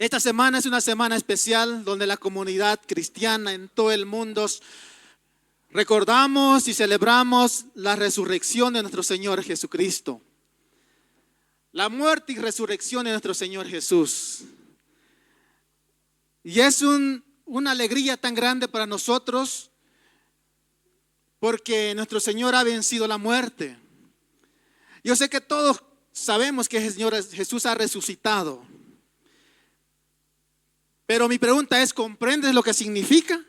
Esta semana es una semana especial donde la comunidad cristiana en todo el mundo recordamos y celebramos la resurrección de nuestro Señor Jesucristo. La muerte y resurrección de nuestro Señor Jesús. Y es una alegría tan grande para nosotros porque nuestro Señor ha vencido la muerte. Yo sé que todos sabemos que el Señor Jesús ha resucitado. Pero mi pregunta es, ¿comprendes lo que significa?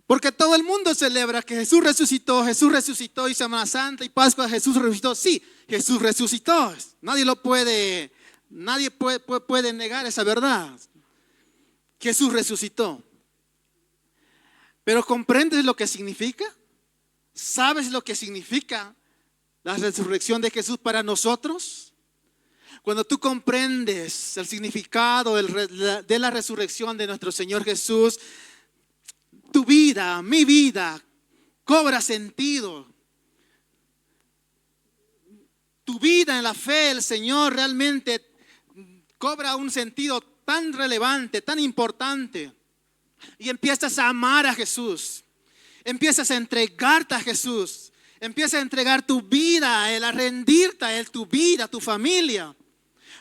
Porque todo el mundo celebra que Jesús resucitó y Semana Santa y Pascua, Jesús resucitó. Sí, Jesús resucitó. Nadie puede negar esa verdad. Jesús resucitó. Pero ¿comprendes lo que significa? ¿Sabes lo que significa la resurrección de Jesús para nosotros? Cuando tú comprendes el significado de la resurrección de nuestro Señor Jesús, tu vida, mi vida, cobra sentido. Tu vida en la fe del Señor realmente cobra un sentido tan relevante, tan importante. Y empiezas a amar a Jesús. Empiezas a entregarte a Jesús. Empiezas a entregar tu vida a Él, a rendirte a Él, tu vida, tu familia.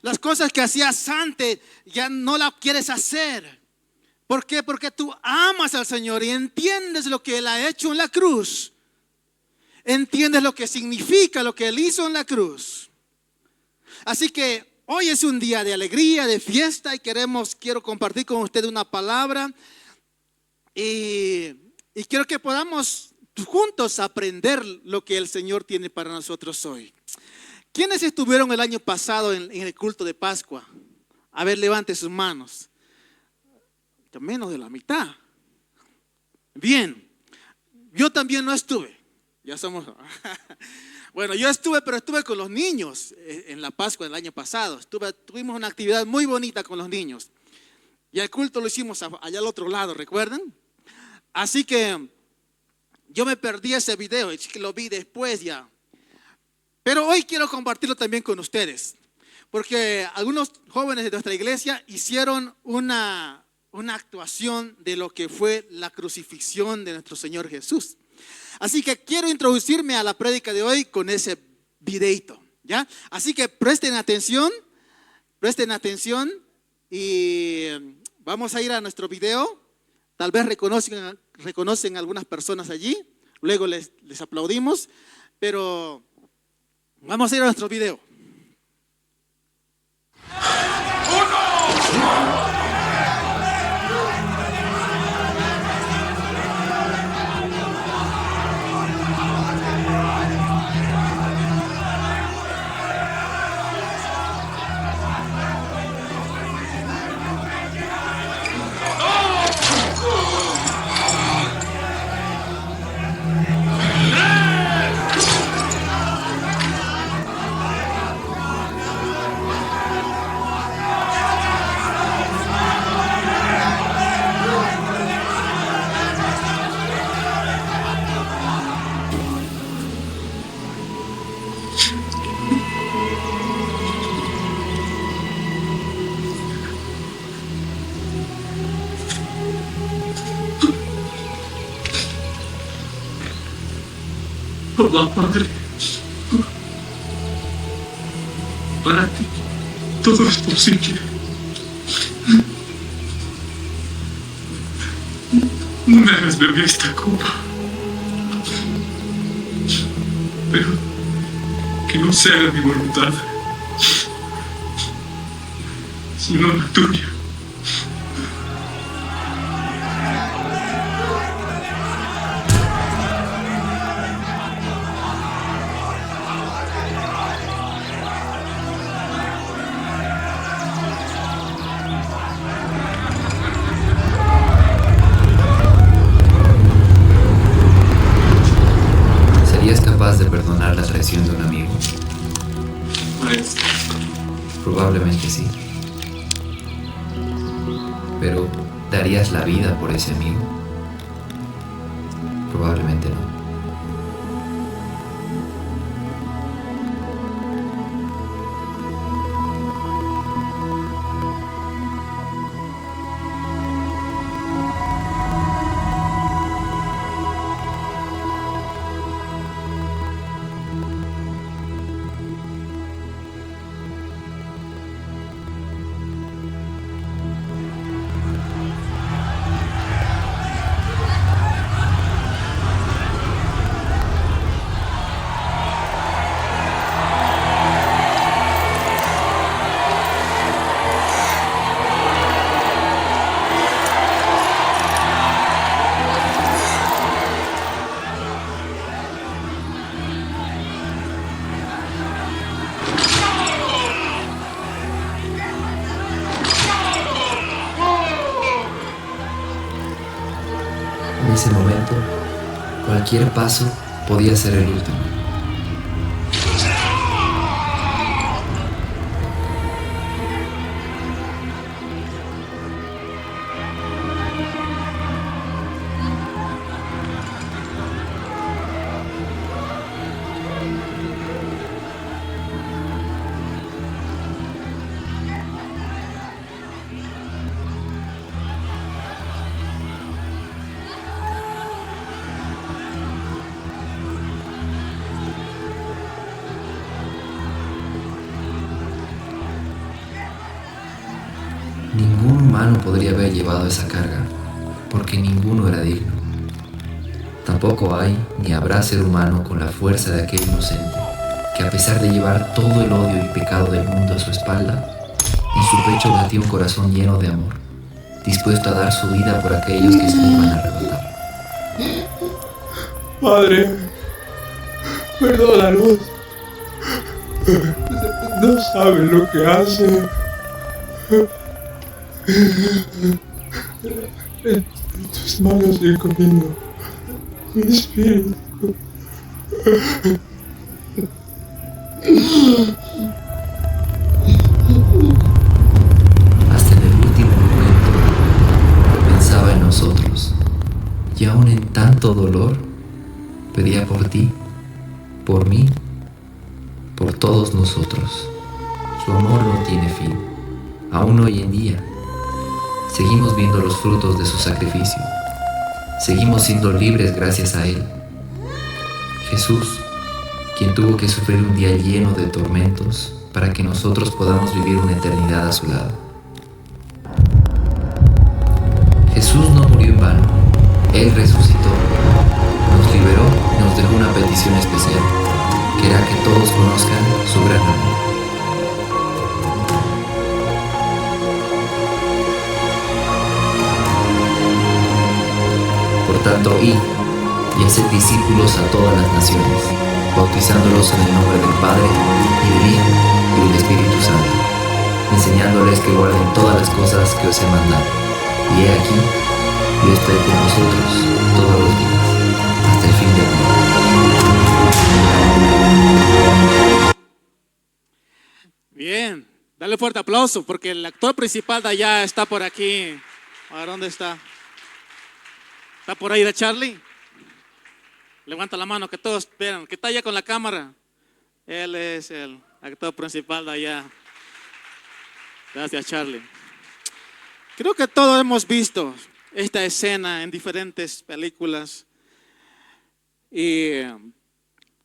Las cosas que hacías antes ya no las quieres hacer. ¿Por qué? Porque tú amas al Señor y entiendes lo que Él ha hecho en la cruz. Entiendes lo que significa lo que Él hizo en la cruz. Así que hoy es un día de alegría, de fiesta y quiero compartir con ustedes una palabra. Y quiero que podamos juntos aprender lo que el Señor tiene para nosotros hoy. ¿Quiénes estuvieron el año pasado en el culto de Pascua? A ver, levante sus manos. Menos de la mitad. Bien, yo también no estuve. Ya somos. Bueno, yo estuve, pero estuve con los niños en la Pascua del año pasado. Tuvimos una actividad muy bonita con los niños. Y el culto lo hicimos allá al otro lado, ¿recuerdan? Así que yo me perdí ese video, es que lo vi después ya. Pero hoy quiero compartirlo también con ustedes, porque algunos jóvenes de nuestra iglesia hicieron una actuación de lo que fue la crucifixión de nuestro Señor Jesús. Así que quiero introducirme a la prédica de hoy con ese videito, ¿ya? Así que presten atención y vamos a ir a nuestro video. Tal vez reconocen algunas personas allí, luego les aplaudimos, pero vamos a ir a nuestro video. Papá, Padre, para ti todo es posible. No me hagas beber esta copa, pero que no se haga mi voluntad, sino la tuya. De perdonar la traición de un amigo? Maestro. Probablemente sí. Pero ¿darías la vida por ese amigo? Probablemente no. cualquier paso podía ser el último. Ningún humano podría haber llevado esa carga, porque ninguno era digno. Tampoco hay ni habrá ser humano con la fuerza de aquel inocente, que a pesar de llevar todo el odio y pecado del mundo a su espalda, en su pecho latía un corazón lleno de amor, dispuesto a dar su vida por aquellos que se le iban a arrebatar. Padre, perdónalos. No saben lo que hacen. En tus manos encomiendo mi espíritu. Hasta en el último momento pensaba en nosotros, y aún en tanto dolor pedía por ti, por mí, por todos nosotros. Su amor no tiene fin. Aún hoy en día seguimos viendo los frutos de su sacrificio. Seguimos siendo libres gracias a Él. Jesús, quien tuvo que sufrir un día lleno de tormentos para que nosotros podamos vivir una eternidad a su lado. Jesús no murió en vano. Él resucitó, nos liberó y nos dejó una petición especial, que era que todos conozcan su gran amor. Por tanto, id y haced discípulos a todas las naciones, bautizándolos en el nombre del Padre, y del Hijo, y del Espíritu Santo, enseñándoles que guarden todas las cosas que os he mandado. Y he aquí, yo estoy con vosotros todos los días, hasta el fin del mundo. Bien, dale fuerte aplauso porque el actor principal de allá está por aquí. A ver, ¿dónde está? ¿Está por ahí de Charlie? Levanta la mano que todos esperan, que está allá con la cámara. Él es el actor principal de allá. Gracias, Charlie. Creo que todos hemos visto esta escena en diferentes películas. Y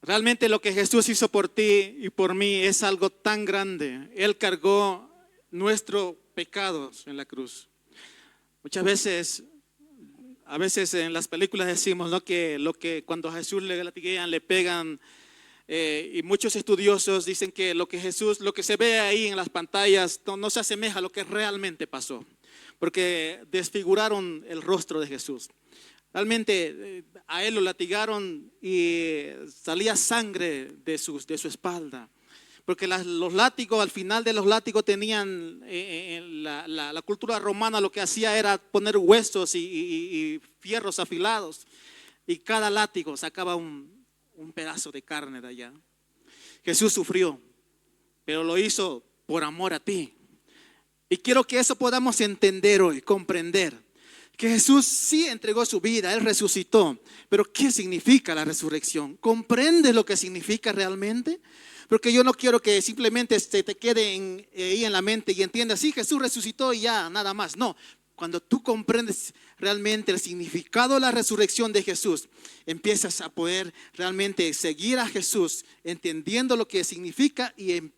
realmente lo que Jesús hizo por ti y por mí es algo tan grande. Él cargó nuestros pecados en la cruz. Muchas veces, a veces en las películas decimos, ¿no?, que cuando a Jesús le latiguean, le pegan, y muchos estudiosos dicen que lo que se ve ahí en las pantallas no se asemeja a lo que realmente pasó, porque desfiguraron el rostro de Jesús. Realmente a él lo latigaron y salía sangre de su espalda. Porque los látigos, al final de los látigos tenían, la cultura romana lo que hacía era poner huesos y fierros afilados. Y cada látigo sacaba un pedazo de carne de allá. Jesús sufrió, pero lo hizo por amor a ti. Y quiero que eso podamos entender hoy, comprender. Que Jesús sí entregó su vida, Él resucitó. Pero ¿qué significa la resurrección? ¿Comprendes lo que significa realmente? Porque yo no quiero que simplemente se te quede ahí en la mente y entiendas, sí, Jesús resucitó y ya, nada más. No, cuando tú comprendes realmente el significado de la resurrección de Jesús, empiezas a poder realmente seguir a Jesús, entendiendo lo que significa y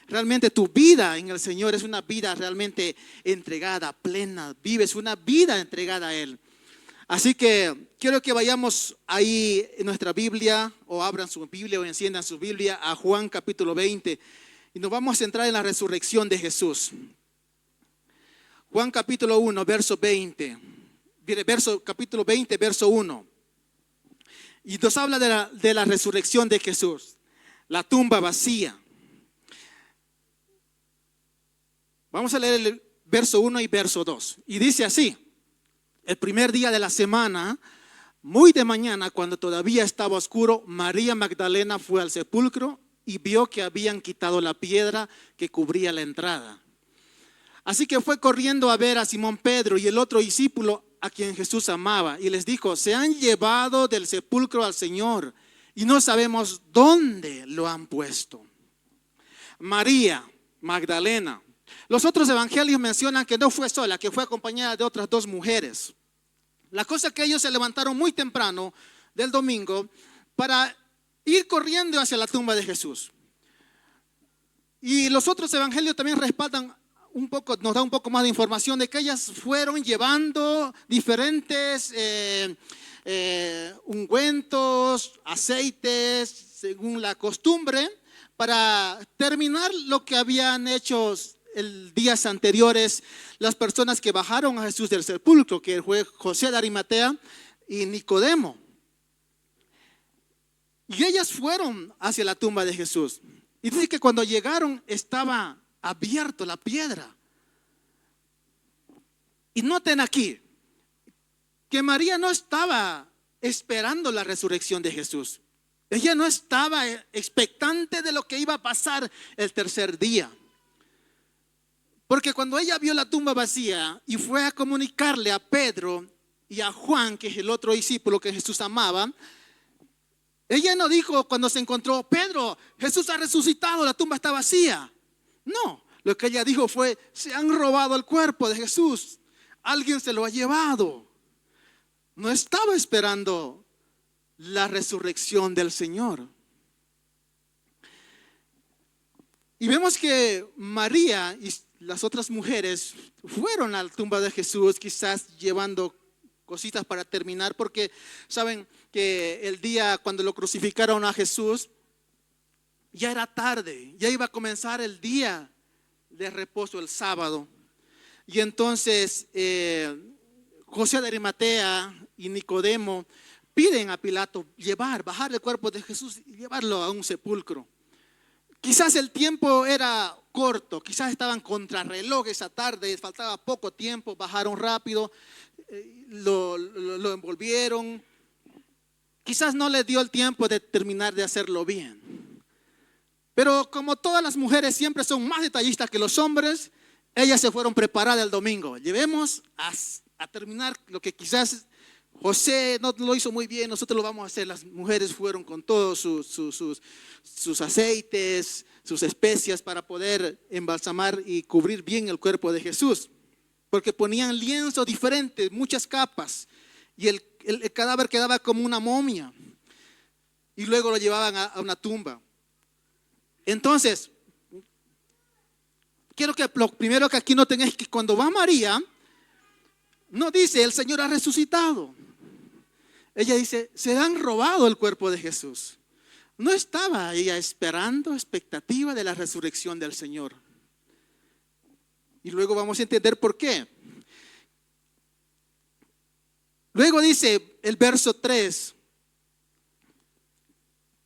realmente tu vida en el Señor es una vida realmente entregada, plena. Vives una vida entregada a Él. Así que quiero que vayamos ahí en nuestra Biblia, o abran su Biblia o enciendan su Biblia a Juan capítulo 20 y nos vamos a centrar en la resurrección de Jesús. Juan capítulo 1, verso 20, capítulo 20, verso 1. Y nos habla de la resurrección de Jesús, la tumba vacía. Vamos a leer el verso 1 y verso 2. Y dice así: el primer día de la semana, Muy de mañana, cuando todavía estaba oscuro, María Magdalena fue al sepulcro y vio que habían quitado la piedra que cubría la entrada. Así que fue corriendo a ver a Simón Pedro y el otro discípulo a quien Jesús amaba, y les dijo: se han llevado del sepulcro al Señor y no sabemos dónde lo han puesto. María Magdalena. Los otros evangelios mencionan que no fue sola, que fue acompañada de otras 2 mujeres. La cosa es que ellos se levantaron muy temprano del domingo para ir corriendo hacia la tumba de Jesús. Y los otros evangelios también respaldan un poco, nos da un poco más de información de que ellas fueron llevando diferentes ungüentos, aceites, según la costumbre, para terminar lo que habían hecho días anteriores las personas que bajaron a Jesús del sepulcro, que fue José de Arimatea y Nicodemo. Y ellas fueron hacia la tumba de Jesús. Y dice que cuando llegaron estaba abierto la piedra. Y noten aquí que María no estaba esperando la resurrección de Jesús. Ella no estaba expectante de lo que iba a pasar el tercer día. Porque cuando ella vio la tumba vacía y fue a comunicarle a Pedro y a Juan, que es el otro discípulo que Jesús amaba, ella no dijo cuando se encontró: Pedro, Jesús ha resucitado, la tumba está vacía. No, lo que ella dijo fue: se han robado el cuerpo de Jesús, alguien se lo ha llevado. No estaba esperando la resurrección del Señor. Y vemos que María y las otras mujeres fueron a la tumba de Jesús, quizás llevando cositas para terminar, porque saben que el día cuando lo crucificaron a Jesús ya era tarde, ya iba a comenzar el día de reposo, el sábado. Y entonces José de Arimatea y Nicodemo piden a Pilato bajar el cuerpo de Jesús y llevarlo a un sepulcro. Quizás el tiempo era corto, quizás estaban contrarreloj esa tarde, faltaba poco tiempo, bajaron rápido, lo envolvieron. Quizás no les dio el tiempo de terminar de hacerlo bien. Pero como todas las mujeres siempre son más detallistas que los hombres, ellas se fueron preparadas el domingo. Llevemos a terminar lo que quizás José no lo hizo muy bien, nosotros lo vamos a hacer. Las mujeres fueron con todos sus aceites, sus especias para poder embalsamar y cubrir bien el cuerpo de Jesús. Porque ponían lienzo diferente, muchas capas, y el cadáver quedaba como una momia. Y luego lo llevaban a una tumba. Entonces, quiero que lo primero que aquí noten es que cuando va María, no dice: el Señor ha resucitado. Ella dice: se han robado el cuerpo de Jesús. No estaba ella esperando, expectativa de la resurrección del Señor. Y luego vamos a entender por qué. Luego dice el verso 3,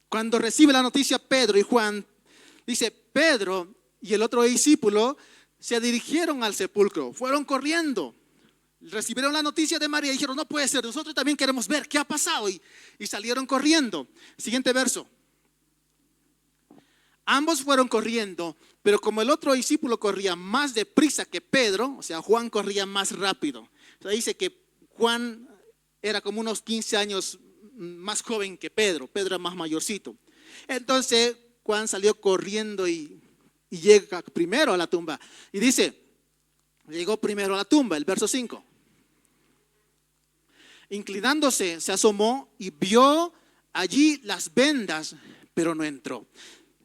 cuando recibe la noticia Pedro y Juan, dice: Pedro y el otro discípulo se dirigieron al sepulcro, fueron corriendo. Recibieron la noticia de María y dijeron: no puede ser, nosotros también queremos ver qué ha pasado, y salieron corriendo. Siguiente verso. Ambos fueron corriendo, pero como el otro discípulo corría más deprisa que Pedro, o sea, Juan corría más rápido. O sea, dice que Juan era como unos 15 años más joven que Pedro. Pedro era más mayorcito. Entonces Juan salió corriendo y llega primero a la tumba. Y dice, llegó primero a la tumba, el verso 5. Inclinándose, se asomó y vio allí las vendas, pero no entró.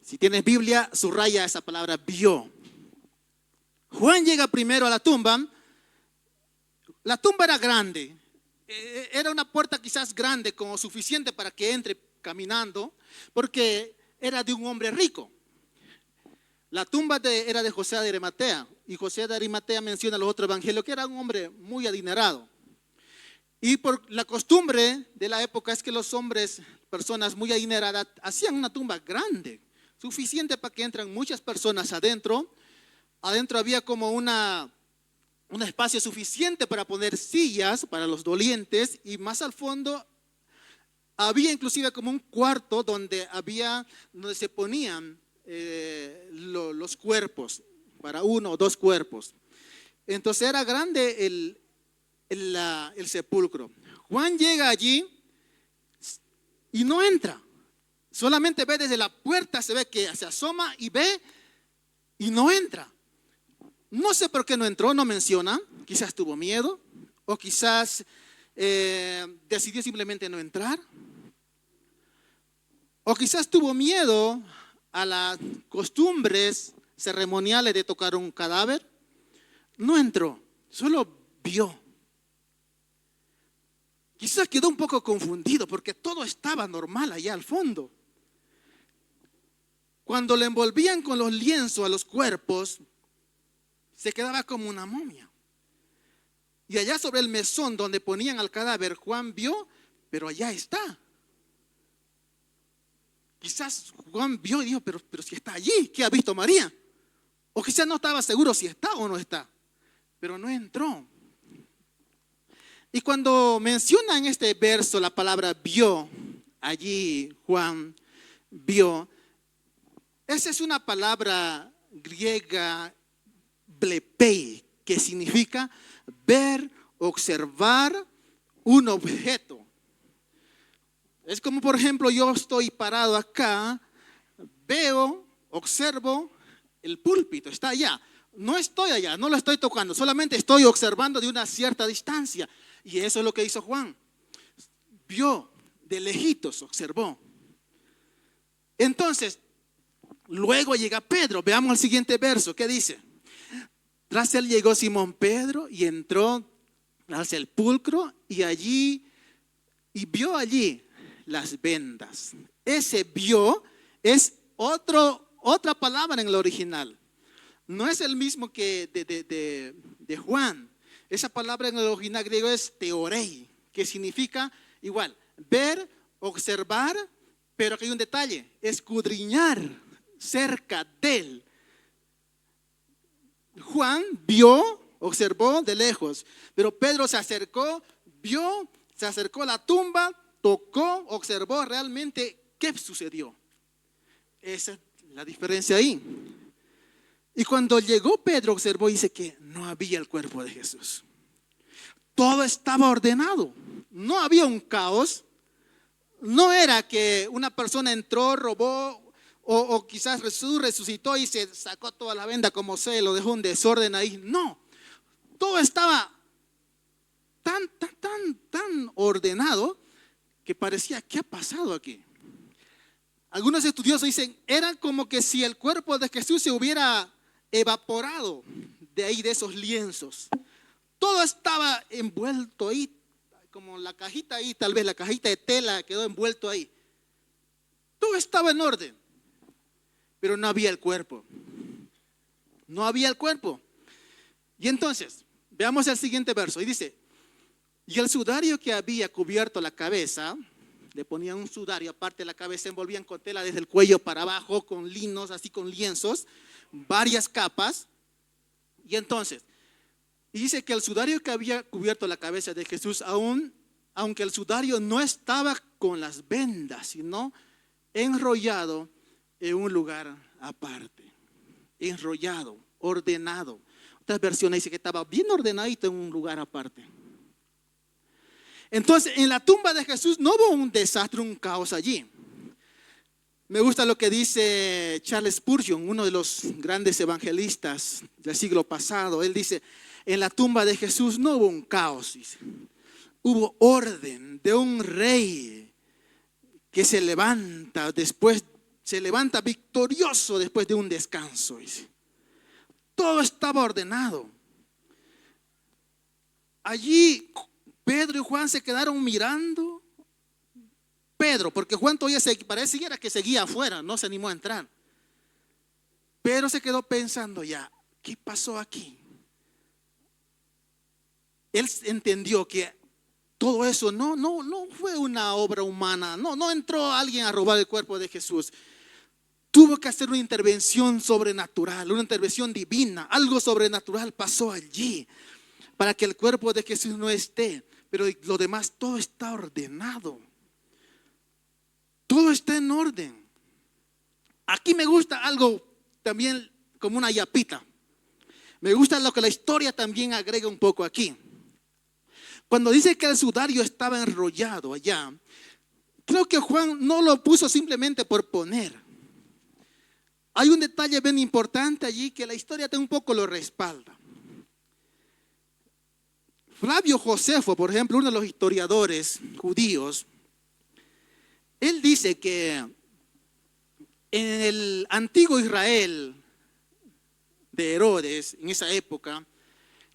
Si tienes Biblia, subraya esa palabra: vio. Juan llega primero a la tumba. La tumba era grande. Era una puerta quizás grande, como suficiente para que entre caminando, porque era de un hombre rico. La tumba era de José de Arimatea. Y José de Arimatea menciona en los otros evangelios que era un hombre muy adinerado. Y por la costumbre de la época es que los hombres, personas muy adineradas, hacían una tumba grande, suficiente para que entran muchas personas adentro. Adentro había como un espacio suficiente para poner sillas para los dolientes, y más al fondo Había inclusive como un cuarto donde se ponían los cuerpos, para 1 o 2 cuerpos. Entonces era grande el sepulcro. Juan llega allí y no entra. Solamente ve desde la puerta, se ve que se asoma y ve y no entra. No sé por qué no entró, no menciona. Quizás tuvo miedo o quizás decidió simplemente no entrar. O quizás tuvo miedo a las costumbres ceremoniales de tocar un cadáver. No entró, solo vio. Quizás quedó un poco confundido porque todo estaba normal allá al fondo. Cuando le envolvían con los lienzos a los cuerpos, se quedaba como una momia. Y allá sobre el mesón donde ponían al cadáver, Juan vio, pero allá está. Quizás Juan vio y dijo, pero si está allí, ¿qué ha visto María? O quizás no estaba seguro si está o no está, pero no entró. Y cuando menciona en este verso la palabra vio, allí Juan vio, esa es una palabra griega blepei, que significa ver, observar un objeto. Es como, por ejemplo, yo estoy parado acá, veo, observo el púlpito, está allá. No estoy allá, no lo estoy tocando, solamente estoy observando de una cierta distancia. Y eso es lo que hizo Juan. Vio de lejitos, observó. Entonces, luego llega Pedro. Veamos el siguiente verso. ¿Qué dice? Tras él llegó Simón Pedro y entró al sepulcro y vio allí las vendas. Ese vio es otra palabra en el original. No es el mismo que de Juan. Esa palabra en el original griego es teorei, que significa igual, ver, observar, pero aquí hay un detalle, escudriñar cerca de él. Juan vio, observó de lejos, pero Pedro se acercó, vio, se acercó a la tumba, tocó, observó realmente qué sucedió. Esa es la diferencia ahí. Y cuando llegó Pedro, observó y dice que no había el cuerpo de Jesús. Todo estaba ordenado. No había un caos. No era que una persona entró, robó o quizás Jesús resucitó y se sacó toda la venda como se lo dejó un desorden ahí. No. Todo estaba tan ordenado que parecía, ¿qué ha pasado aquí? Algunos estudiosos dicen, era como que si el cuerpo de Jesús se hubiera evaporado de ahí, de esos lienzos. Todo estaba envuelto ahí, como la cajita ahí, tal vez la cajita de tela quedó envuelto ahí. Todo estaba en orden, pero no había el cuerpo. No había el cuerpo. Y entonces, veamos el siguiente verso. Y dice, y el sudario que había cubierto la cabeza, le ponían un sudario aparte de la cabeza, envolvían con tela desde el cuello para abajo, con linos, así con lienzos, varias capas. Y entonces, y dice que el sudario que había cubierto la cabeza de Jesús, aunque el sudario no estaba con las vendas, sino enrollado en un lugar aparte. Enrollado, ordenado. Otras versiones dicen que estaba bien ordenadito en un lugar aparte. Entonces, en la tumba de Jesús no hubo un desastre, un caos allí. Me gusta lo que dice Charles Spurgeon, uno de los grandes evangelistas del siglo pasado. Él dice, en la tumba de Jesús no hubo un caos, dice. Hubo orden de un rey que se levanta victorioso después de un descanso, dice. Todo estaba ordenado. Allí Pedro y Juan se quedaron mirando. Pedro, porque Juan todavía pareciera que seguía afuera, no se animó a entrar. Pedro se quedó pensando ya, ¿qué pasó aquí? Él entendió que todo eso no fue una obra humana, no entró alguien a robar el cuerpo de Jesús. Tuvo que hacer una intervención sobrenatural, una intervención divina, algo sobrenatural pasó allí para que el cuerpo de Jesús no esté, pero lo demás todo está ordenado. todo está en orden. Aquí me gusta algo también como una yapita. Me gusta lo que la historia también agrega un poco aquí. Cuando dice que el sudario estaba enrollado allá, creo que Juan no lo puso simplemente por poner. Hay un detalle bien importante allí que la historia un poco lo respalda. Flavio Josefo, por ejemplo, uno de los historiadores judíos, él dice que en el antiguo Israel de Herodes, en esa época,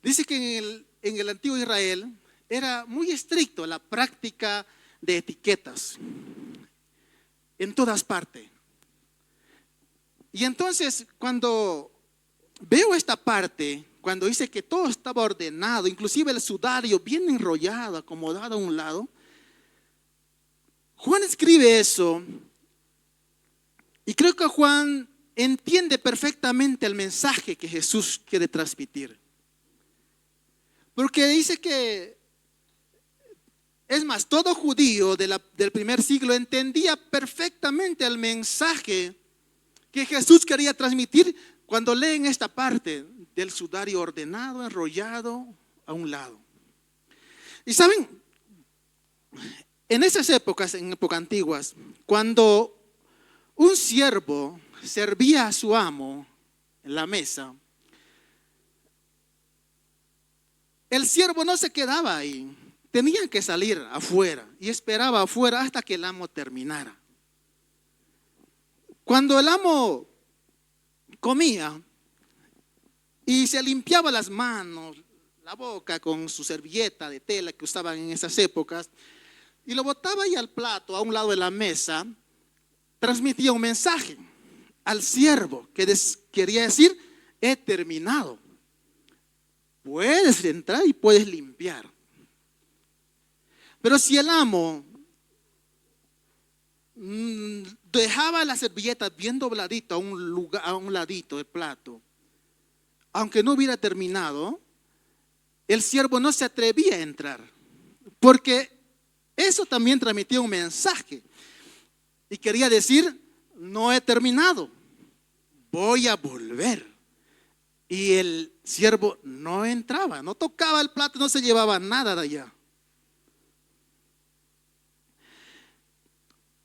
dice que en el antiguo Israel era muy estricto la práctica de etiquetas en todas partes. Y entonces cuando veo esta parte, cuando dice que todo estaba ordenado, inclusive el sudario bien enrollado, acomodado a un lado, Juan escribe eso y creo que Juan entiende perfectamente el mensaje que Jesús quiere transmitir. Porque dice que, es más, todo judío del primer siglo entendía perfectamente el mensaje que Jesús quería transmitir cuando leen esta parte del sudario ordenado, enrollado a un lado. Y saben, en esas épocas, en épocas antiguas, cuando un siervo servía a su amo en la mesa, el siervo no se quedaba ahí, tenía que salir afuera y esperaba afuera hasta que el amo terminara. Cuando el amo comía y se limpiaba las manos, la boca con su servilleta de tela que usaban en esas épocas y lo botaba ahí al plato a un lado de la mesa, transmitía un mensaje al siervo que quería decir: he terminado, puedes entrar y puedes limpiar. Pero si el amo dejaba la servilleta bien dobladita a un ladito del plato, aunque no hubiera terminado, el siervo no se atrevía a entrar, porque eso también transmitía un mensaje y quería decir: no he terminado, voy a volver. Y el siervo no entraba, no tocaba el plato, no se llevaba nada de allá.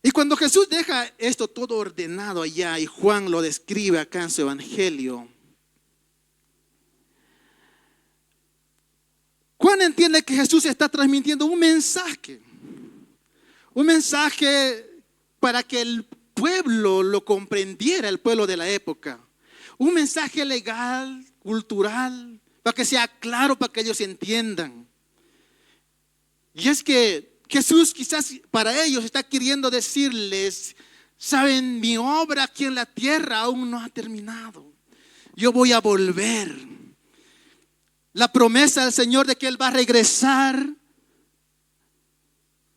Y cuando Jesús deja esto todo ordenado allá, y Juan lo describe acá en su evangelio, Juan entiende que Jesús está transmitiendo un mensaje para que el pueblo lo comprendiera, el pueblo de la época. Un mensaje legal, cultural, para que sea claro, para que ellos entiendan. Y es que Jesús quizás para ellos está queriendo decirles: saben, mi obra aquí en la tierra aún no ha terminado. Yo voy a volver. La promesa del Señor de que Él va a regresar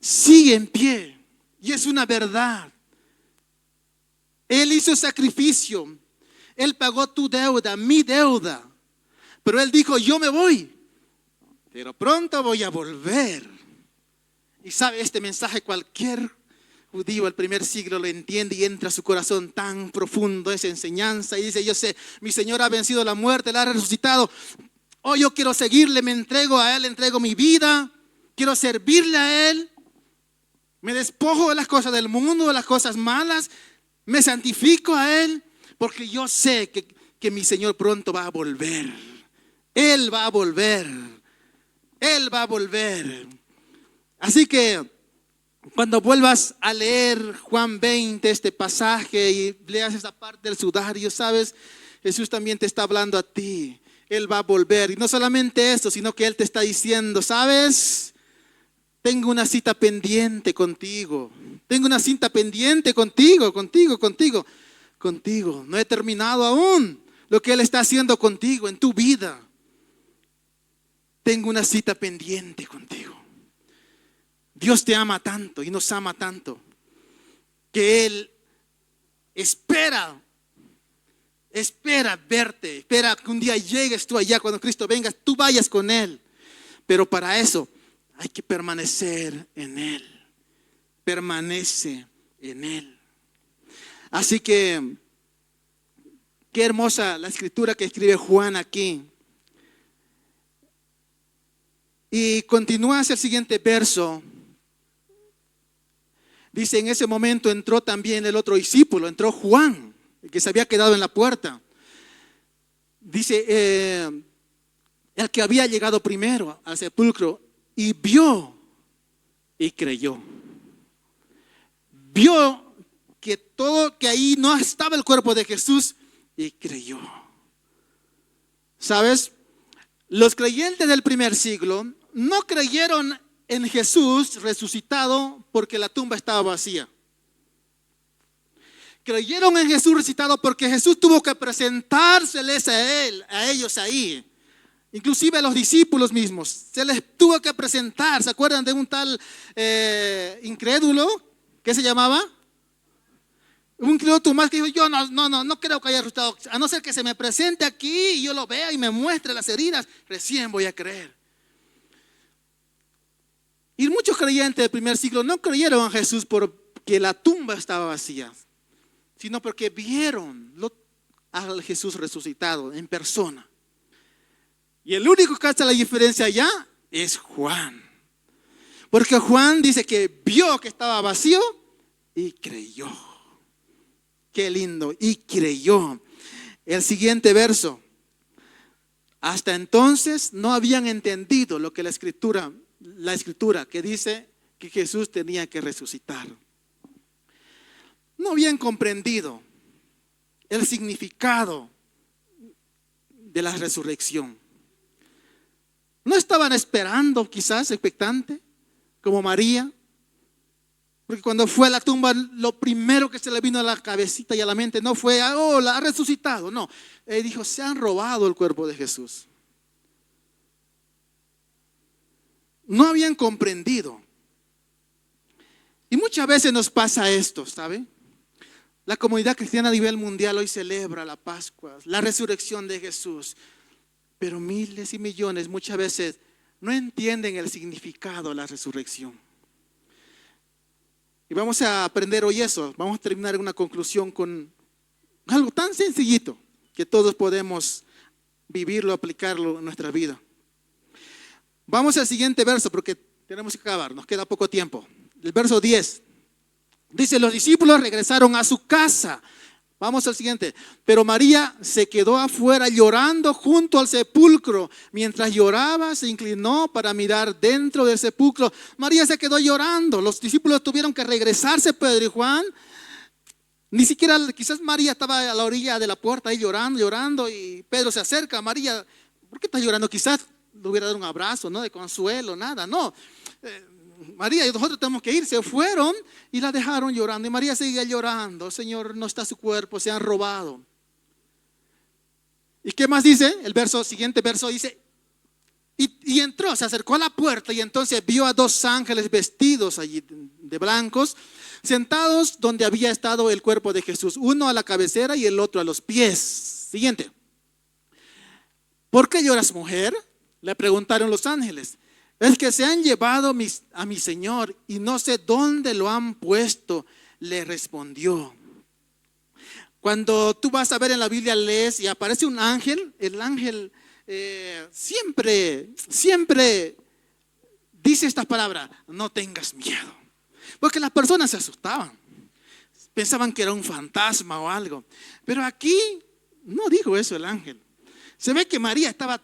sigue en pie. Y es una verdad. Él hizo sacrificio. Él pagó tu deuda, mi deuda. Pero Él dijo: yo me voy, pero pronto voy a volver. Y sabe, este mensaje cualquier judío del primer siglo lo entiende y entra a su corazón tan profundo esa enseñanza. Y dice: yo sé, mi Señor ha vencido la muerte, Él ha resucitado. Oh, yo quiero seguirle, me entrego a Él, le entrego mi vida. Quiero servirle a Él. Me despojo de las cosas del mundo, de las cosas malas. Me santifico a Él, porque yo sé que mi Señor pronto va a volver. Él va a volver. Él va a volver. Así que cuando vuelvas a leer Juan 20, este pasaje, y leas esta parte del sudario, sabes, Jesús también te está hablando a ti. Él va a volver. Y no solamente esto, sino que Él te está diciendo: sabes, tengo una cita pendiente contigo. Tengo una cita pendiente contigo. No he terminado aún lo que Él está haciendo contigo en tu vida. Tengo una cita pendiente contigo. Dios te ama tanto y nos ama tanto que Él espera verte, espera que un día llegues tú allá, cuando Cristo venga, tú vayas con Él. Pero para eso hay que permanecer en Él. Permanece en Él. Así que, qué hermosa la escritura que escribe Juan aquí. Y continúa hacia el siguiente verso. Dice, en ese momento entró también el otro discípulo, entró Juan, el que se había quedado en la puerta. Dice, el que había llegado primero al sepulcro y vio y creyó. Vio que ahí no estaba el cuerpo de Jesús y creyó. ¿Sabes? Los creyentes del primer siglo no creyeron en Jesús resucitado porque la tumba estaba vacía. Creyeron en Jesús resucitado porque Jesús tuvo que presentárseles a ellos ahí. Inclusive a los discípulos mismos. Se les tuvo que presentar. ¿Se acuerdan de un tal incrédulo? ¿Qué se llamaba? Un incrédulo Tomás que dijo, yo no creo que haya resucitado. A no ser que se me presente aquí y yo lo vea y me muestre las heridas, recién voy a creer. Y muchos creyentes del primer siglo no creyeron en Jesús porque la tumba estaba vacía, sino porque vieron a Jesús resucitado en persona. Y el único que hace la diferencia allá es Juan. Porque Juan dice que vio que estaba vacío y creyó. Qué lindo, y creyó. El siguiente verso. Hasta entonces no habían entendido lo que la escritura que dice que Jesús tenía que resucitar. No habían comprendido el significado de la resurrección. No estaban esperando, quizás expectante, como María, porque cuando fue a la tumba lo primero que se le vino a la cabecita y a la mente no fue, oh, la ha resucitado, no. Él dijo, se han robado el cuerpo de Jesús. No habían comprendido. Y muchas veces nos pasa esto, ¿sabe? La comunidad cristiana a nivel mundial hoy celebra la Pascua, la resurrección de Jesús. Pero miles y millones muchas veces no entienden el significado de la resurrección. Y vamos a aprender hoy eso. Vamos a terminar en una conclusión con algo tan sencillito que todos podemos vivirlo, aplicarlo en nuestra vida. Vamos al siguiente verso porque tenemos que acabar, nos queda poco tiempo. El verso 10 dice, los discípulos regresaron a su casa. Vamos al siguiente. Pero María se quedó afuera llorando junto al sepulcro. Mientras lloraba, se inclinó para mirar dentro del sepulcro. María se quedó llorando. Los discípulos tuvieron que regresarse, Pedro y Juan. Ni siquiera, quizás María estaba a la orilla de la puerta ahí llorando. Y Pedro se acerca. María, ¿por qué estás llorando? Quizás le hubiera dado un abrazo, ¿no? De consuelo, nada, no. María y nosotros tenemos que ir. Se fueron y la dejaron llorando. Y María seguía llorando. Señor, no está su cuerpo, se han robado. ¿Y qué más dice? Siguiente verso dice, y entró, se acercó a la puerta y entonces vio a dos ángeles vestidos allí de blancos, sentados donde había estado el cuerpo de Jesús. Uno a la cabecera y el otro a los pies. Siguiente. ¿Por qué lloras, mujer? Le preguntaron los ángeles. Es que se han llevado a mi Señor y no sé dónde lo han puesto, le respondió. Cuando tú vas a ver en la Biblia, lees y aparece un ángel, el ángel siempre dice esta palabra, no tengas miedo. Porque las personas se asustaban, pensaban que era un fantasma o algo. Pero aquí no dijo eso el ángel. Se ve que María estaba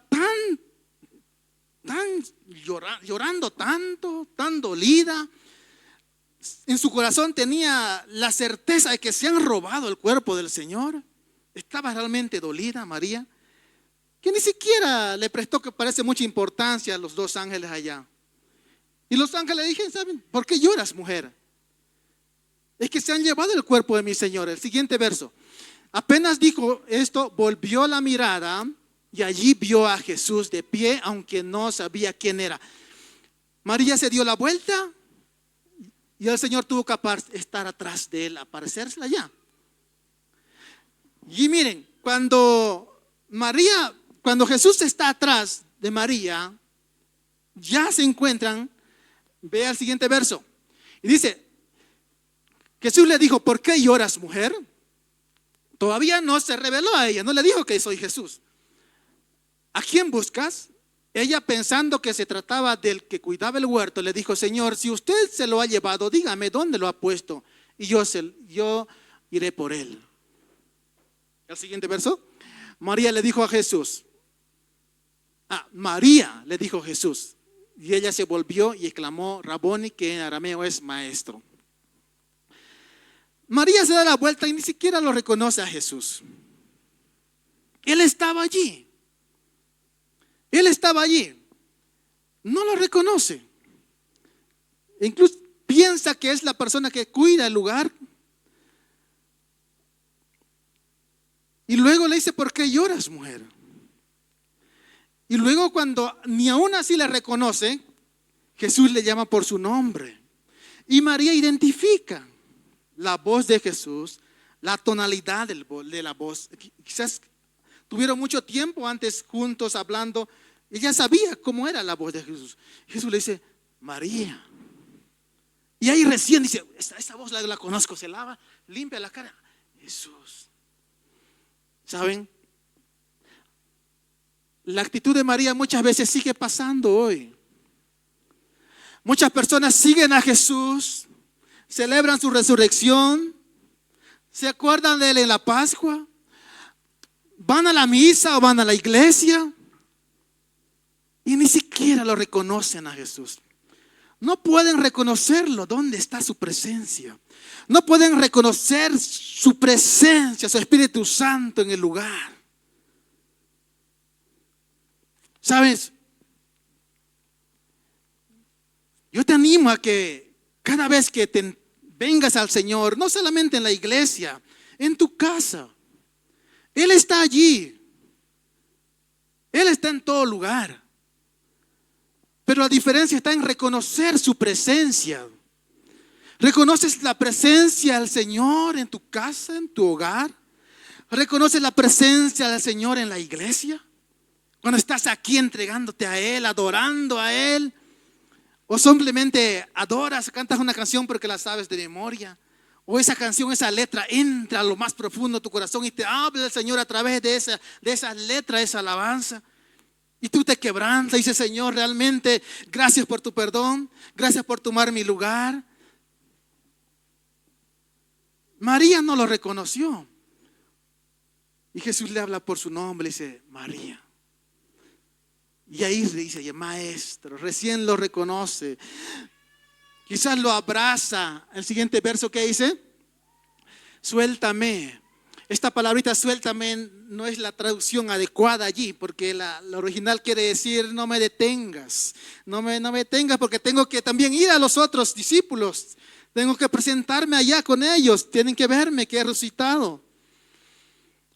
llorando tanto, tan dolida. En su corazón tenía la certeza de que se han robado el cuerpo del Señor. Estaba realmente dolida María, que ni siquiera le prestó, que parece, mucha importancia a los dos ángeles allá. Y los ángeles le dijeron, ¿saben por qué lloras, mujer? Es que se han llevado el cuerpo de mi Señor. El siguiente verso. Apenas dijo esto, volvió la mirada y allí vio a Jesús de pie, aunque no sabía quién era. María se dio la vuelta y el Señor tuvo que estar atrás de él, aparecerse allá. Y miren, cuando Jesús está atrás de María, ya se encuentran. Ve al siguiente verso. Y dice Jesús le dijo, ¿por qué lloras, mujer? Todavía no se reveló a ella, no le dijo que soy Jesús. ¿A quién buscas? Ella, pensando que se trataba del que cuidaba el huerto, le dijo, Señor, si usted se lo ha llevado, dígame dónde lo ha puesto y yo iré por él. El siguiente verso. María le dijo a Jesús. María le dijo Jesús. Y ella se volvió y exclamó, Raboni, que en arameo es maestro. María se da la vuelta y ni siquiera lo reconoce a Jesús. Él estaba allí. Él estaba allí. No lo reconoce. Incluso piensa que es la persona que cuida el lugar. Y luego le dice, ¿por qué lloras, mujer? Y luego cuando ni aún así le reconoce, Jesús le llama por su nombre. Y María identifica la voz de Jesús, la tonalidad de la voz. Quizás tuvieron mucho tiempo antes juntos hablando. Ella sabía cómo era la voz de Jesús. Jesús le dice, María. Y ahí recién dice, esa voz la conozco, se lava, limpia la cara. Jesús. ¿Saben? La actitud de María muchas veces sigue pasando hoy. Muchas personas siguen a Jesús, celebran su resurrección, se acuerdan de él en la Pascua, van a la misa o van a la iglesia y ni siquiera lo reconocen a Jesús. No pueden reconocerlo. ¿Dónde está su presencia? No pueden reconocer su presencia, su Espíritu Santo en el lugar. ¿Sabes? Yo te animo a que cada vez que te vengas al Señor, no solamente en la iglesia, en tu casa, Él está allí. Él está en todo lugar. Pero la diferencia está en reconocer su presencia. ¿Reconoces la presencia del Señor en tu casa, en tu hogar? ¿Reconoces la presencia del Señor en la iglesia? Cuando estás aquí entregándote a Él, adorando a Él. O simplemente adoras, cantas una canción porque la sabes de memoria. O esa canción, esa letra entra a lo más profundo de tu corazón y te habla el Señor a través de esa letra, esa alabanza. Y tú te quebrantas y dices, Señor, realmente gracias por tu perdón, gracias por tomar mi lugar. María no lo reconoció. Y Jesús le habla por su nombre, le dice, María. Y ahí le dice, maestro, recién lo reconoce. Quizás lo abraza. El siguiente verso que dice, suéltame. Esta palabrita suéltame no es la traducción adecuada allí, porque la original quiere decir no me detengas. No me detengas porque tengo que también ir a los otros discípulos. Tengo que presentarme allá con ellos. Tienen que verme que he resucitado.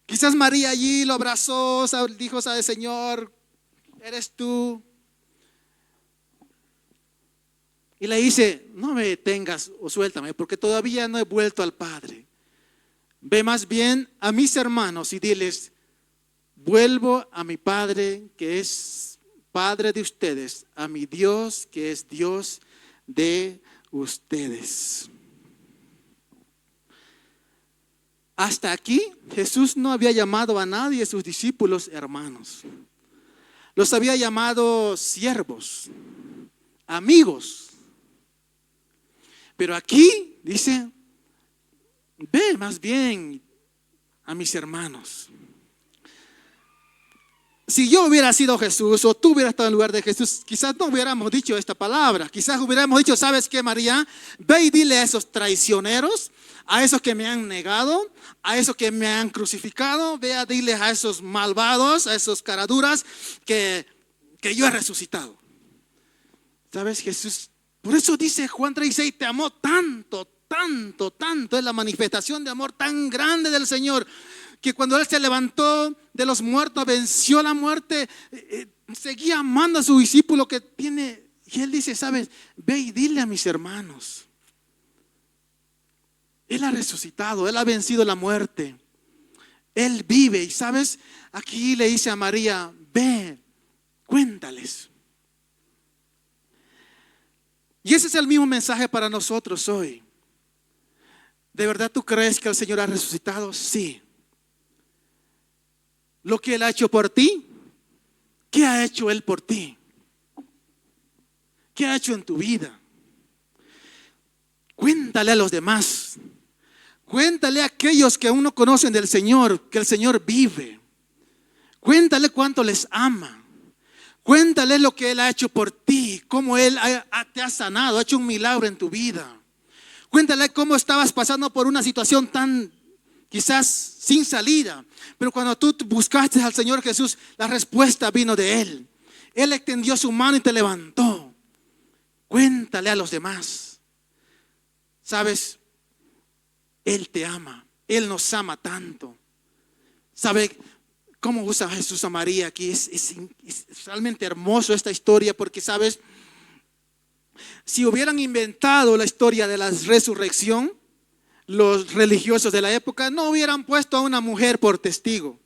Quizás María allí lo abrazó, dijo, ¿sabes, Señor? Eres tú. Y le dice, no me detengas o suéltame porque todavía no he vuelto al Padre. Ve más bien a mis hermanos y diles, vuelvo a mi Padre que es Padre de ustedes, a mi Dios que es Dios de ustedes. Hasta aquí Jesús no había llamado a nadie de sus discípulos hermanos. Los había llamado siervos, amigos. Pero aquí dice, ve más bien a mis hermanos. Si yo hubiera sido Jesús o tú hubieras estado en lugar de Jesús, quizás no hubiéramos dicho esta palabra. Quizás hubiéramos dicho, ¿sabes qué, María? Ve y dile a esos traicioneros, a esos que me han negado, a esos que me han crucificado. Ve a dile a esos malvados, a esos caraduras que yo he resucitado. ¿Sabes? Jesús, por eso dice Juan 3:6, te amó tanto, tanto, tanto. Es la manifestación de amor tan grande del Señor, que cuando Él se levantó de los muertos, venció la muerte, seguía amando a su discípulo que tiene. Y Él dice, ¿sabes? Ve y dile a mis hermanos. Él ha resucitado, Él ha vencido la muerte. Él vive. Y ¿sabes? Aquí le dice a María, ve, cuéntales. Y ese es el mismo mensaje para nosotros hoy. ¿De verdad tú crees que el Señor ha resucitado? Sí. Lo que Él ha hecho por ti, ¿qué ha hecho Él por ti? ¿Qué ha hecho en tu vida? Cuéntale a los demás. Cuéntale a aquellos que aún no conocen del Señor, que el Señor vive. Cuéntale cuánto les ama. Cuéntale lo que Él ha hecho por ti, cómo Él te ha sanado, ha hecho un milagro en tu vida. Cuéntale cómo estabas pasando por una situación tan quizás sin salida, pero cuando tú buscaste al Señor Jesús, la respuesta vino de Él. Él extendió su mano y te levantó. Cuéntale a los demás. ¿Sabes? Él te ama. Él nos ama tanto. ¿Sabe cómo usa Jesús a María aquí? Es realmente hermoso esta historia porque, ¿sabes? Si hubieran inventado la historia de la resurrección, los religiosos de la época no hubieran puesto a una mujer por testigo.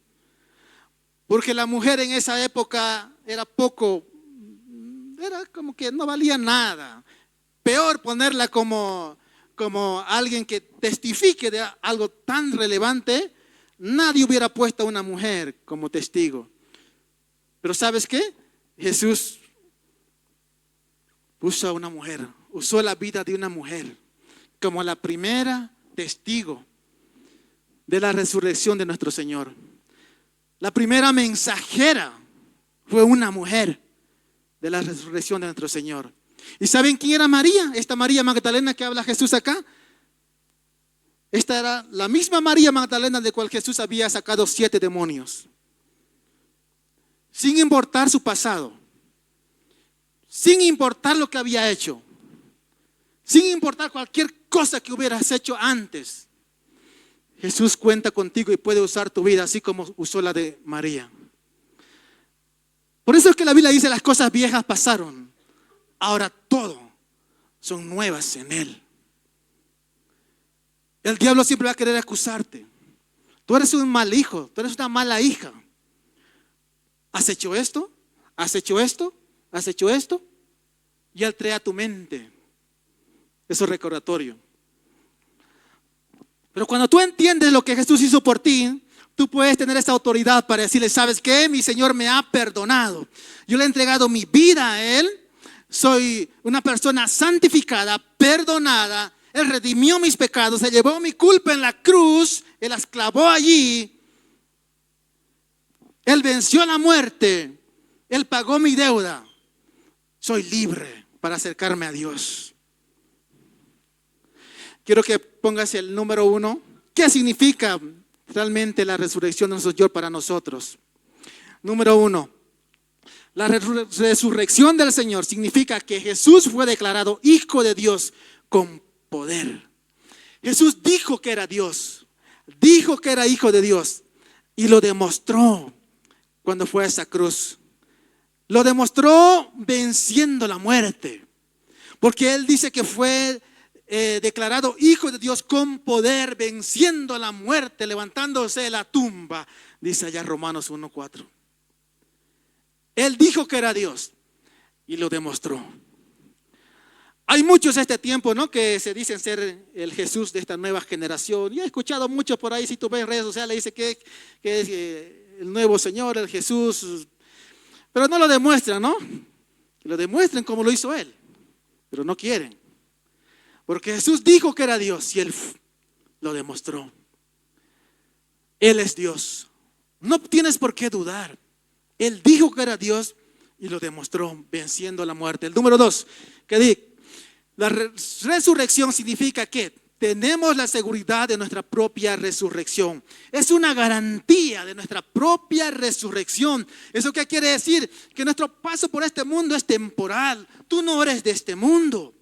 Porque la mujer en esa época era como que no valía nada. Peor ponerla como alguien que testifique de algo tan relevante. Nadie hubiera puesto a una mujer como testigo. Pero ¿sabes qué? Jesús puso a una mujer, usó la vida de una mujer como la primera testigo de la resurrección de nuestro Señor. La primera mensajera fue una mujer de la resurrección de nuestro Señor. ¿Y saben quién era María? Esta María Magdalena que habla Jesús acá. Esta era la misma María Magdalena de cual Jesús había sacado 7 demonios. Sin importar su pasado, sin importar lo que había hecho, sin importar cualquier cosa que hubieras hecho antes, Jesús cuenta contigo y puede usar tu vida así como usó la de María. Por eso es que la Biblia dice: las cosas viejas pasaron, ahora todo son nuevas en Él. El diablo siempre va a querer acusarte. Tú eres un mal hijo, tú eres una mala hija. ¿Has hecho esto? ¿Has hecho esto? ¿Has hecho esto? Y Él trae a tu mente eso recordatorio. Pero cuando tú entiendes lo que Jesús hizo por ti, tú puedes tener esa autoridad para decirle: ¿sabes qué? Mi Señor me ha perdonado. Yo le he entregado mi vida a Él. Soy una persona santificada, perdonada. Él redimió mis pecados, se llevó mi culpa en la cruz, Él las clavó allí. Él venció la muerte, Él pagó mi deuda. Soy libre para acercarme a Dios. Quiero que pongas el número 1. ¿Qué significa realmente la resurrección de nuestro Señor para nosotros? Número 1. La resurrección del Señor significa que Jesús fue declarado Hijo de Dios con poder. Jesús dijo que era Dios, dijo que era Hijo de Dios y lo demostró cuando fue a esa cruz. Lo demostró venciendo la muerte, porque Él dice que fue declarado Hijo de Dios con poder, venciendo la muerte, levantándose de la tumba, dice allá Romanos 1:4. Él dijo que era Dios y lo demostró. Hay muchos este tiempo, ¿no?, que se dicen ser el Jesús de esta nueva generación. Y he escuchado mucho por ahí, si tú ves en redes sociales, dice que es el nuevo Señor, el Jesús. Pero no lo demuestran, ¿no? Lo demuestran como lo hizo Él, pero no quieren. Porque Jesús dijo que era Dios y Él lo demostró. Él es Dios. No tienes por qué dudar. Él dijo que era Dios y lo demostró venciendo la muerte. El número 2, que dice: la resurrección significa que tenemos la seguridad de nuestra propia resurrección. Es una garantía de nuestra propia resurrección. ¿Eso qué quiere decir? Que nuestro paso por este mundo es temporal. Tú no eres de este mundo.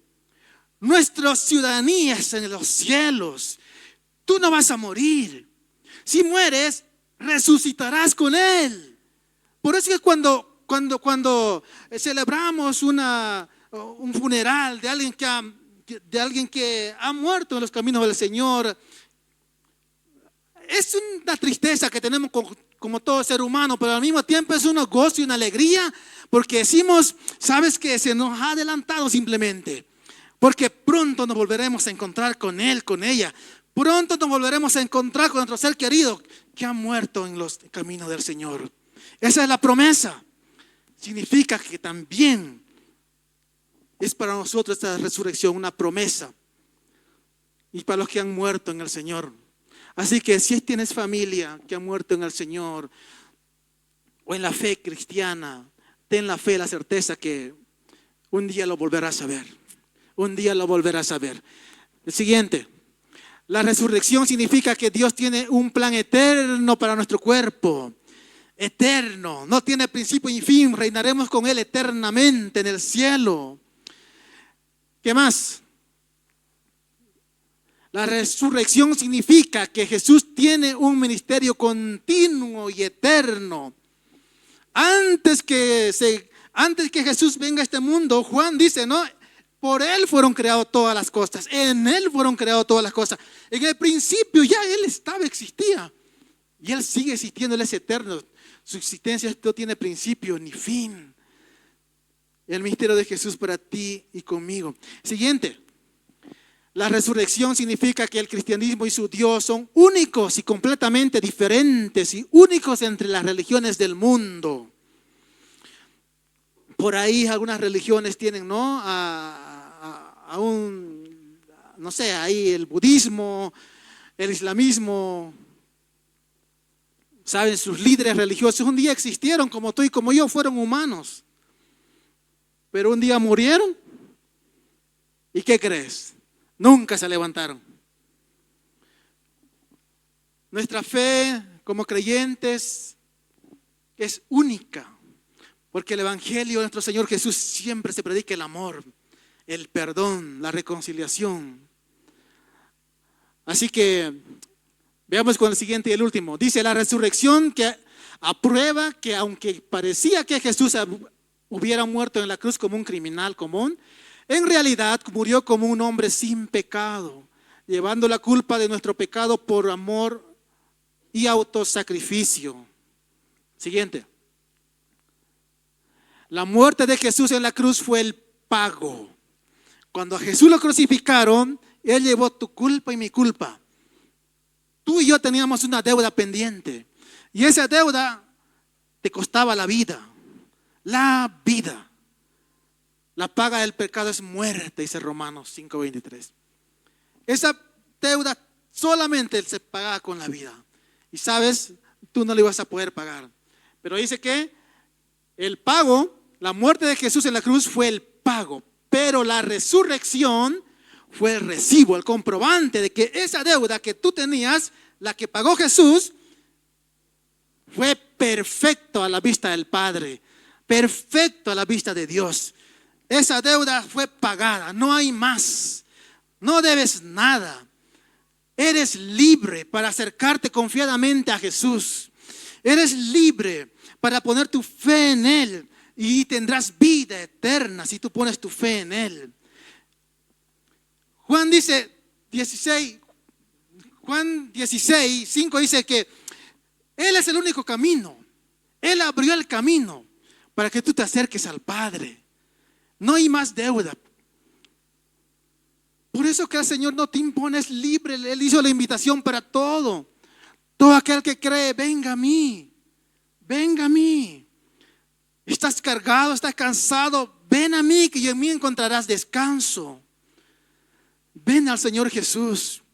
Nuestra ciudadanía es en los cielos. Tú no vas a morir. Si mueres, resucitarás con Él. Por eso es que cuando celebramos un funeral de alguien que ha muerto en los caminos del Señor, es una tristeza que tenemos como todo ser humano, pero al mismo tiempo es un gozo y una alegría, porque decimos: sabes que se nos ha adelantado simplemente, porque pronto nos volveremos a encontrar con él, con ella, Pronto nos volveremos a encontrar con nuestro ser querido que ha muerto en los caminos del Señor. Esa es la promesa. Significa que también es para nosotros esta resurrección una promesa. Y para los que han muerto en el Señor. Así que si tienes familia que ha muerto en el Señor o en la fe cristiana, ten la fe, la certeza que un día lo volverás a ver. Un día lo volverás a ver. El siguiente. La resurrección significa que Dios tiene un plan eterno para nuestro cuerpo. Eterno. No tiene principio y fin. Reinaremos con Él eternamente en el cielo. ¿Qué más? La resurrección significa que Jesús tiene un ministerio continuo y eterno. Antes que Jesús venga a este mundo, Juan dice, ¿no? Por Él fueron creadas todas las cosas. En Él fueron creadas todas las cosas. En el principio ya Él existía. Y Él sigue existiendo, Él es eterno. Su existencia no tiene principio ni fin. El misterio de Jesús para ti y conmigo. Siguiente. La resurrección significa que el cristianismo y su Dios son únicos y completamente diferentes y únicos entre las religiones del mundo. Por ahí algunas religiones tienen, ¿no? No sé, ahí el budismo, el islamismo. Saben, sus líderes religiosos un día existieron como tú y como yo, fueron humanos. Pero un día murieron. ¿Y qué crees? Nunca se levantaron. Nuestra fe como creyentes es única, porque el Evangelio de nuestro Señor Jesús siempre se predica el amor, el perdón, la reconciliación. Así que veamos con el siguiente y el último. Dice la resurrección que aprueba que aunque parecía que Jesús hubiera muerto en la cruz como un criminal común, en realidad murió como un hombre sin pecado, llevando la culpa de nuestro pecado por amor y autosacrificio. Siguiente. La muerte de Jesús en la cruz fue el pago. Cuando a Jesús lo crucificaron, Él llevó tu culpa y mi culpa. Tú y yo teníamos una deuda pendiente. Y esa deuda te costaba la vida. La vida. La paga del pecado es muerte, dice Romanos 5:23. Esa deuda solamente se pagaba con la vida. Y sabes, tú no le ibas a poder pagar. Pero dice que el pago, la muerte de Jesús en la cruz fue el pago. Pero la resurrección fue el recibo, el comprobante de que esa deuda que tú tenías, la que pagó Jesús, fue perfecto a la vista del Padre. Perfecto a la vista de Dios. Esa deuda fue pagada, no hay más, no debes nada. Eres libre para acercarte confiadamente a Jesús. Eres libre para poner tu fe en Él y tendrás vida eterna si tú pones tu fe en Él. Juan 16:5 dice que Él es el único camino. Él abrió el camino para que tú te acerques al Padre. No hay más deuda. Por eso que el Señor no te impone, es libre. Él hizo la invitación para todo. Todo aquel que cree, venga a mí. Venga a mí. Estás cargado, estás cansado. Ven a mí, que en mí encontrarás descanso. Ven al Señor Jesús.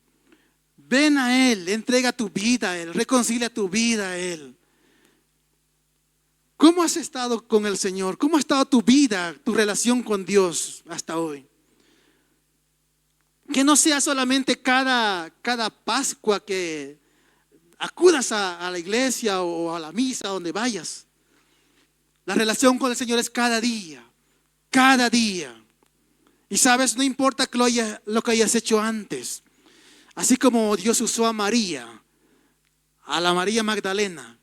Ven a Él. Entrega tu vida a Él. Reconcilia tu vida a Él. ¿Cómo has estado con el Señor? ¿Cómo ha estado tu vida, tu relación con Dios hasta hoy? Que no sea solamente cada Pascua que acudas a la iglesia o a la misa, donde vayas. La relación con el Señor es cada día, cada día. Y sabes, no importa lo que hayas hecho antes. Así como Dios usó a María, a la María Magdalena.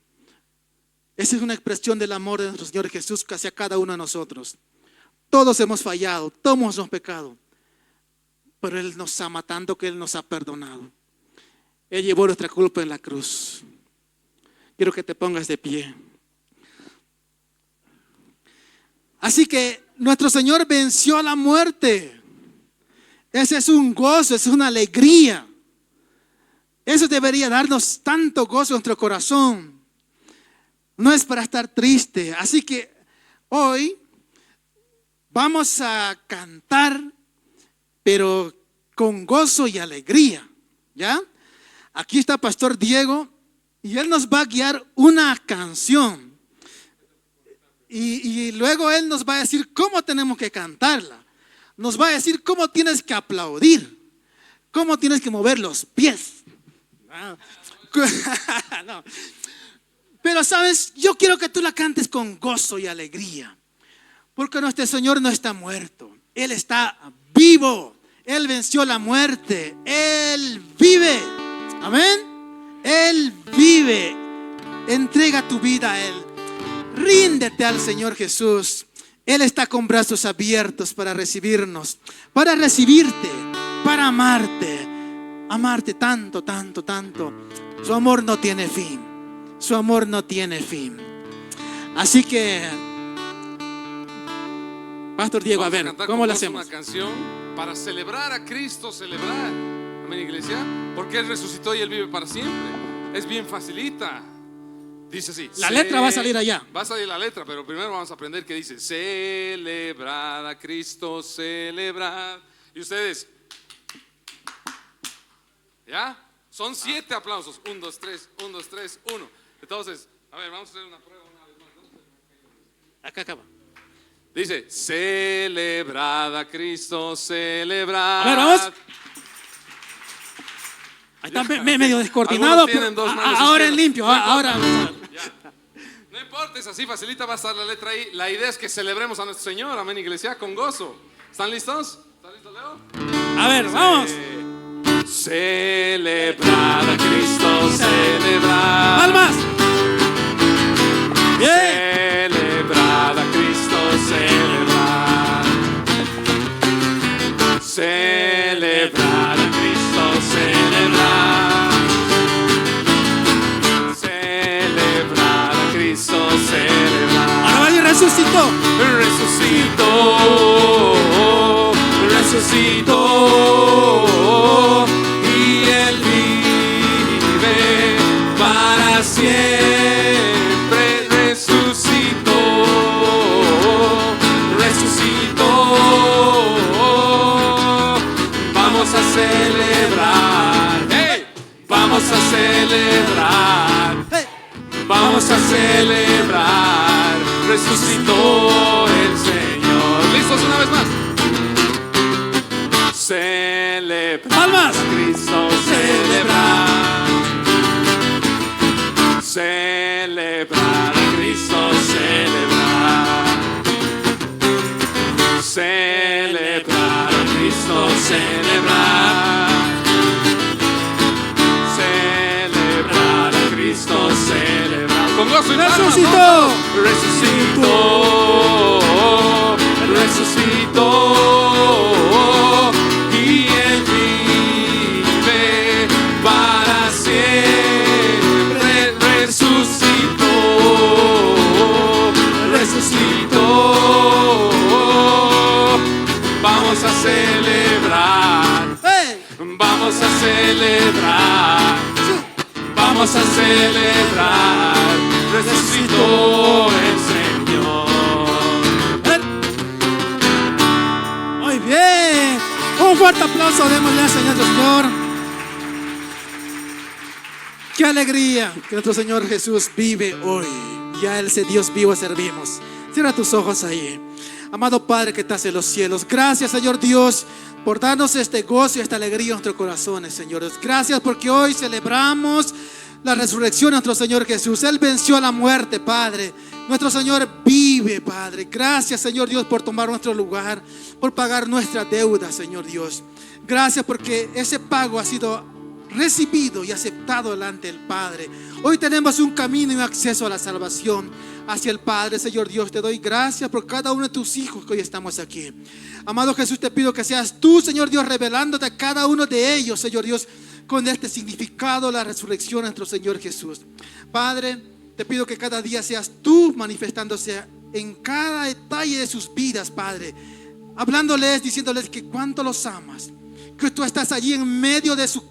Esa es una expresión del amor de nuestro Señor Jesús hacia cada uno de nosotros. Todos hemos fallado, todos hemos pecado. Pero Él nos ama tanto que Él nos ha perdonado. Él llevó nuestra culpa en la cruz. Quiero que te pongas de pie. Así que nuestro Señor venció a la muerte. Ese es un gozo, es una alegría. Eso debería darnos tanto gozo en nuestro corazón. No es para estar triste. Así que hoy vamos a cantar, pero con gozo y alegría. ¿Ya? Aquí está Pastor Diego y él nos va a guiar una canción. Y luego él nos va a decir cómo tenemos que cantarla. Nos va a decir cómo tienes que aplaudir, cómo tienes que mover los pies. No. Pero sabes, yo quiero que tú la cantes con gozo y alegría, porque nuestro Señor no está muerto, Él está vivo. Él venció la muerte, Él vive. Amén. Él vive. Entrega tu vida a Él. Ríndete al Señor Jesús. Él está con brazos abiertos para recibirnos, para recibirte, para amarte. Amarte tanto, tanto, tanto. Su amor no tiene fin. Su amor no tiene fin. Así que, Pastor Diego, Vamos a ver, cantar ¿cómo con lo gozo hacemos? una canción para celebrar a Cristo, celebrar. Amén, iglesia. Porque Él resucitó y Él vive para siempre. Es bien facilita. Dice así. La letra va a salir allá. Va a salir la letra, pero primero vamos a aprender que dice: celebrar a Cristo, celebrar. Y ustedes, ¿ya? Son 7 aplausos. 1, 2, 3, 1, 2, 3, 1. Entonces, a ver, vamos a hacer una prueba una vez más, ¿no? Acá acaba. Dice: celebrad a Cristo, celebrad. A ver, vamos. Ahí está medio descoordinado. Algunos tienen dos manos Ahora en izquierdas. limpio. Ahora. Ya. No importa, es así, facilita, va a estar la letra ahí. La idea es que celebremos a nuestro Señor, amén, iglesia, con gozo. ¿Están listos? ¿Están listos, Leo? A ver, vamos. Celebrad a Cristo, celebrad. Palmas. Bien. Celebrad a Cristo, celebrad. Celebrad a Cristo, celebrad. Celebrad a Cristo, celebrad. Ahora va y resucitó. Resucitó, resucitó, y Él vive para siempre. Resucitó, resucitó. Vamos a celebrar, hey, vamos a celebrar, Hey. vamos a celebrar. Resucitó el Señor. ¿Listos una vez más? Celebrar Palmas. a Cristo, celebrar. Celebrar a Cristo, celebrar. Celebrar a Cristo, celebrar. Celebrar a Cristo, celebrar. Con gozo y palmas, Resucitó. ¿no? Resucitó, resucitó, y Él vive para siempre. Resucitó, resucitó. Vamos a celebrar, Hey. vamos a celebrar, vamos a celebrar. Resucitó el Señor. Muy bien. Un fuerte aplauso, démosle al Señor. Qué alegría que nuestro Señor Jesús vive hoy. Ya ese Dios vivo servimos. Cierra tus ojos ahí. Amado Padre que estás en los cielos, gracias, Señor Dios, por darnos este gozo y esta alegría en nuestros corazones, Señor. Gracias porque hoy celebramos la resurrección de nuestro Señor Jesús. Él venció a la muerte, Padre. Nuestro Señor vive, Padre. Gracias, Señor Dios, por tomar nuestro lugar, por pagar nuestra deuda, Señor Dios. Gracias porque ese pago ha sido recibido y aceptado delante del Padre. Hoy tenemos un camino y un acceso a la salvación hacia el Padre. Señor Dios, te doy gracias por cada uno de tus hijos que hoy estamos aquí. Amado Jesús, te pido que seas tú, Señor Dios, revelándote a cada uno de ellos, Señor Dios, con este significado, la resurrección de nuestro Señor Jesús. Padre, te pido que cada día seas tú manifestándose en cada detalle de sus vidas, Padre, hablándoles, diciéndoles que cuánto los amas, que tú estás allí en medio de su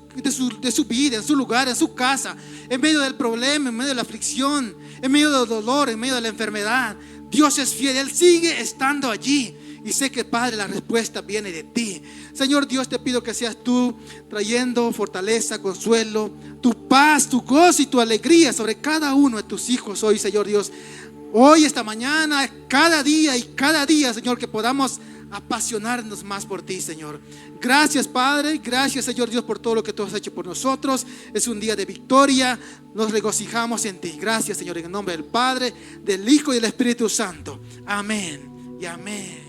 vida, en su lugar, en su casa, en medio del problema, en medio de la aflicción, en medio del dolor, en medio de la enfermedad. Dios es fiel, Él sigue estando allí. Y sé que, Padre, la respuesta viene de ti. Señor Dios, te pido que seas tú trayendo fortaleza, consuelo, tu paz, tu gozo y tu alegría sobre cada uno de tus hijos hoy, Señor Dios. Hoy, esta mañana, cada día, Señor, que podamos apasionarnos más por ti, Señor. Gracias, Padre. Gracias, Señor Dios, por todo lo que tú has hecho por nosotros. Es un día de victoria. Nos regocijamos en ti. Gracias, Señor, en el nombre del Padre, del Hijo y del Espíritu Santo. Amén y amén.